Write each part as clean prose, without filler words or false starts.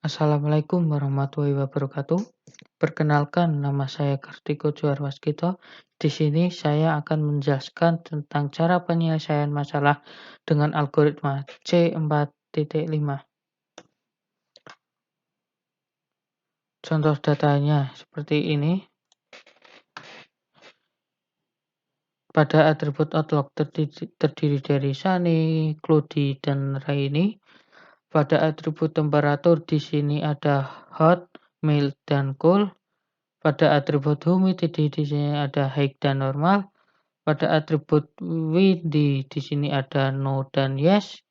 Assalamualaikum warahmatullahi wabarakatuh. Perkenalkan, nama saya Kartiko Juarwaskito. Di sini saya akan menjelaskan tentang cara penyelesaian masalah dengan algoritma C4.5. Contoh datanya seperti ini. Pada atribut outlook terdiri dari Sunny, Cloudy, dan Rainy. Pada atribut temperatur di sini ada hot, mild, dan cool. Pada atribut humidity di sini ada high dan normal. Pada atribut windy di sini ada no dan yes.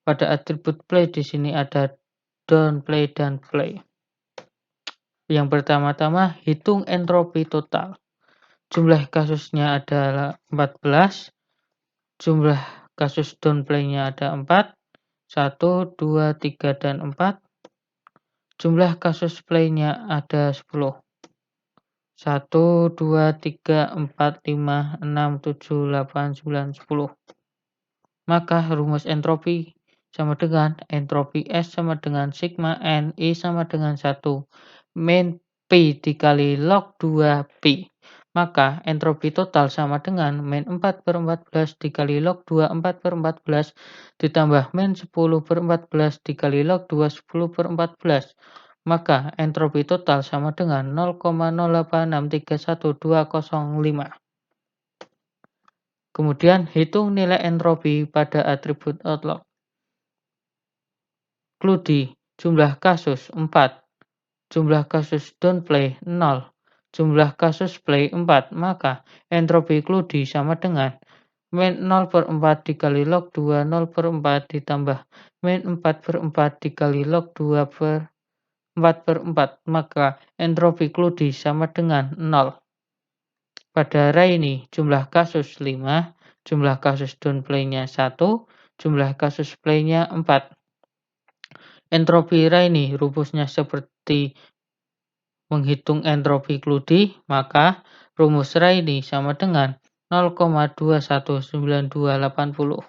Pada atribut play di sini ada don't play dan play. Yang pertama-tama hitung entropi total. Jumlah kasusnya adalah 14. Jumlah kasus don't play-nya ada 4. 1, 2, 3, dan 4. Jumlah kasus play-nya ada 10. 1, 2, 3, 4, 5, 6, 7, 8, 9, 10. Maka rumus entropi sama dengan entropi S sama dengan sigma N I sama dengan 1 min P dikali log 2 P. Maka entropi total sama dengan min 4/14 dikali log 2 4/14 ditambah min 10/14 dikali log 2 10/14. Maka entropi total sama dengan 0,0863125. Kemudian hitung nilai entropi pada atribut outlook. Cloudy, jumlah kasus 4. Jumlah kasus don't play 0. Jumlah kasus play 4. Maka entropi Cloudy sama dengan min 0/4 dikali log 2 0/4 ditambah min 4/4 dikali log 2/4/4. Maka entropi Cloudy sama dengan 0. Pada Rainy, jumlah kasus 5. Jumlah kasus don't play-nya 1. Jumlah kasus play-nya 4. Entropi Rainy rumusnya seperti menghitung entropi Cloudy, maka rumus Rainy sama dengan 0,219280.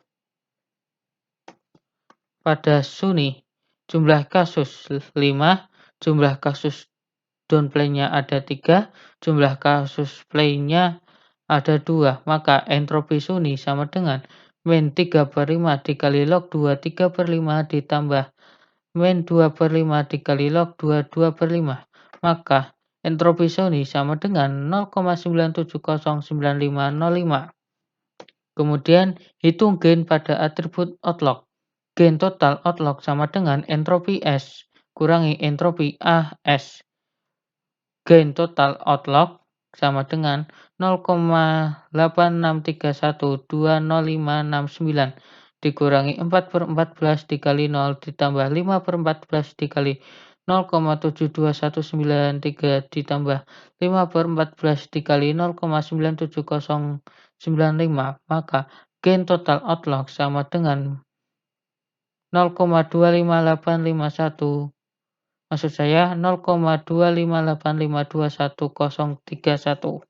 Pada Sunny, jumlah kasus 5. Jumlah kasus don't play-nya ada 3. Jumlah kasus play-nya ada 2. Maka entropi Sunny sama dengan min 3/5 dikali log 2 3/5 ditambah min 2/5 dikali log 2 2/5. Maka entropi Sunny sama dengan 0,9709505. Kemudian hitung gain pada atribut outlook. Gain total outlook sama dengan entropi S kurangi entropi AS. Gain total outlook sama dengan 0,863120569 dikurangi 4/14 dikali 0 ditambah 5/14 dikali 0,72193 ditambah 5/14 dikali 0,97095. Maka gain total outlook sama dengan 0,25851. Maksud saya 0,258521031.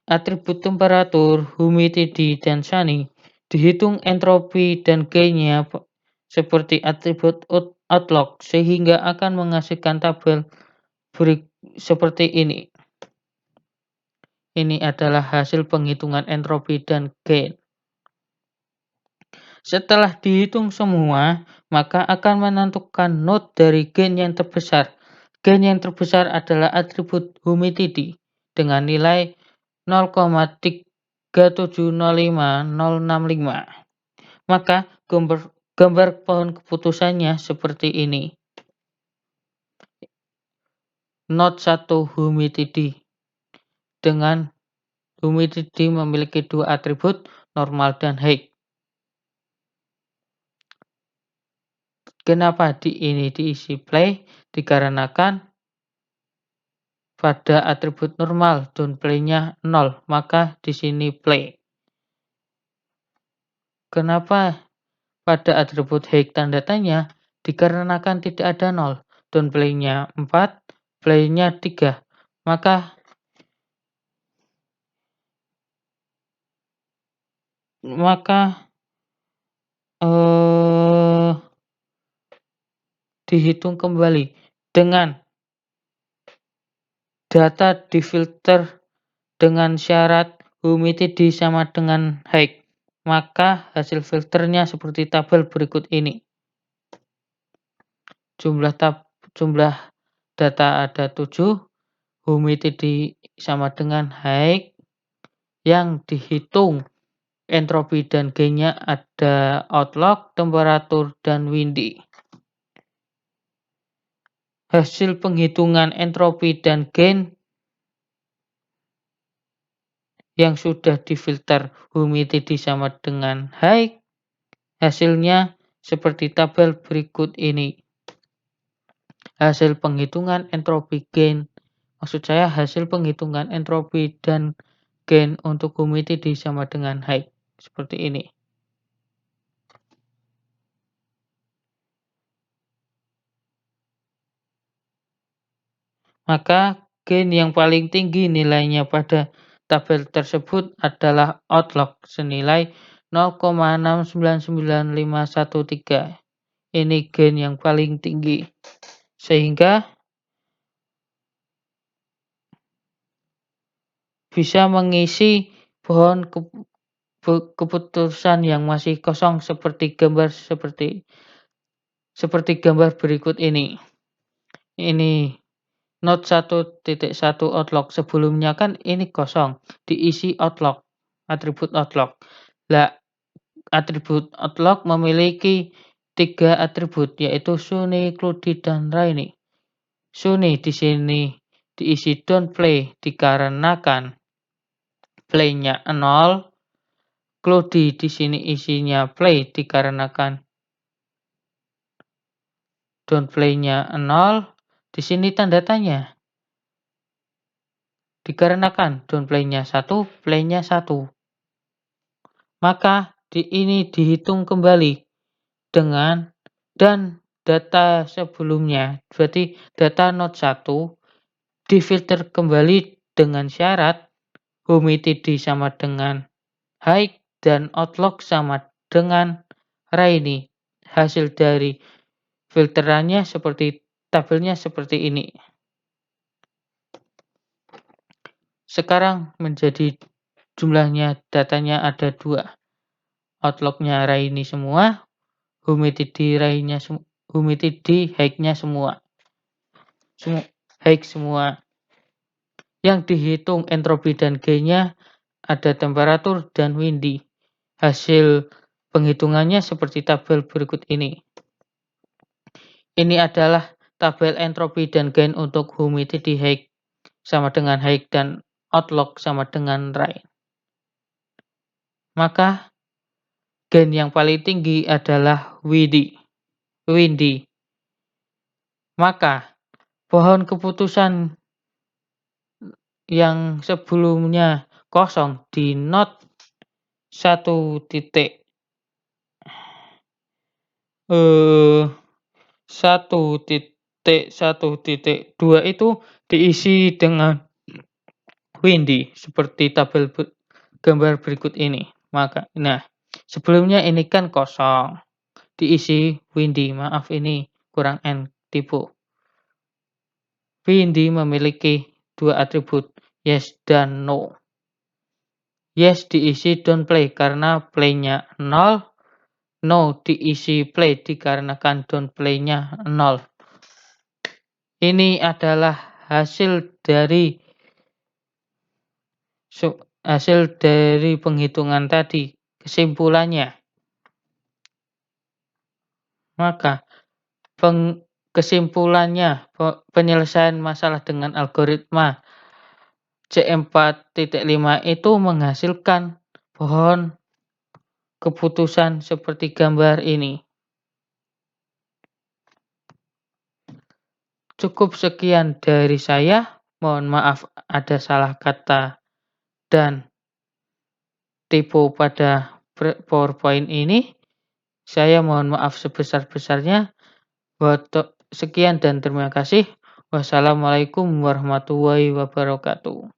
Atribut temperatur, humidity, dan sunny dihitung entropi dan gain-nya seperti atribut outlook sehingga akan menghasilkan tabel seperti ini. Ini adalah hasil penghitungan entropi dan gain. Setelah dihitung semua, maka akan menentukan node dari gain yang terbesar. Gain yang terbesar adalah atribut humidity dengan nilai 0,3705065. Maka gambar pohon keputusannya seperti ini. Node 1 humidity. Dengan humidity memiliki dua atribut, normal dan high. Kenapa ini diisi play? Dikarenakan pada atribut normal don't play-nya 0, maka di sini play. Kenapa pada atribut high tanda tanya? Dikarenakan tidak ada 0. Don't play-nya 4, play-nya 3. Maka eee, dihitung kembali dengan data difilter dengan syarat humidity sama dengan height, maka hasil filternya seperti tabel berikut ini. Jumlah data ada 7, humidity sama dengan height, yang dihitung entropi dan gain-nya ada outlook, temperatur, dan windy. Hasil penghitungan entropi dan gain yang sudah difilter humidity sama dengan height, hasilnya seperti tabel berikut ini. Hasil penghitungan entropi gain, maksud saya hasil penghitungan entropi dan gain untuk humidity sama dengan height, seperti ini. Maka gain yang paling tinggi nilainya pada tabel tersebut adalah outlook senilai 0,699513. Ini gain yang paling tinggi. Sehingga bisa mengisi pohon keputusan yang masih kosong seperti gambar berikut ini. Ini Note 1.1 outlook. Sebelumnya kan ini kosong, diisi outlook, atribut outlook. Lah, atribut outlook memiliki 3 atribut, yaitu sunny, cloudy, dan rainy. Sunny di sini diisi don't play dikarenakan play-nya 0. Cloudy di sini isinya play dikarenakan don't play-nya 0. Di sini tanda tanya. Dikarenakan don't play-nya 1, play-nya 1. Maka ini dihitung kembali dengan dan data sebelumnya. Berarti data note 1 difilter kembali dengan syarat humidity sama dengan height dan outlook sama dengan rainy. Hasil dari filterannya seperti tabelnya seperti ini. Sekarang menjadi jumlahnya, datanya ada 2. Outlook-nya rainy semua, humidity height-nya semua. Height semua. Yang dihitung entropi dan gain-nya ada temperatur dan windy. Hasil penghitungannya seperti tabel berikut ini. Ini adalah tabel entropi dan gain untuk humidity height sama dengan height dan outlook sama dengan rain. Maka gain yang paling tinggi adalah windy. Maka pohon keputusan yang sebelumnya kosong di note 1.1.2 itu diisi dengan windy seperti tabel gambar berikut ini. Sebelumnya ini kan kosong, diisi windy. Maaf, ini kurang tipu. Windy memiliki 2 atribut, yes dan no. Yes diisi don't play karena play-nya 0. No diisi play dikarenakan don't play-nya 0. Ini adalah hasil dari penghitungan tadi, kesimpulannya. Maka kesimpulannya, penyelesaian masalah dengan algoritma C4.5 itu menghasilkan pohon keputusan seperti gambar ini. Cukup sekian dari saya. Mohon maaf ada salah kata dan tipu pada PowerPoint ini. Saya mohon maaf sebesar-besarnya. Sekian dan terima kasih. Wassalamualaikum warahmatullahi wabarakatuh.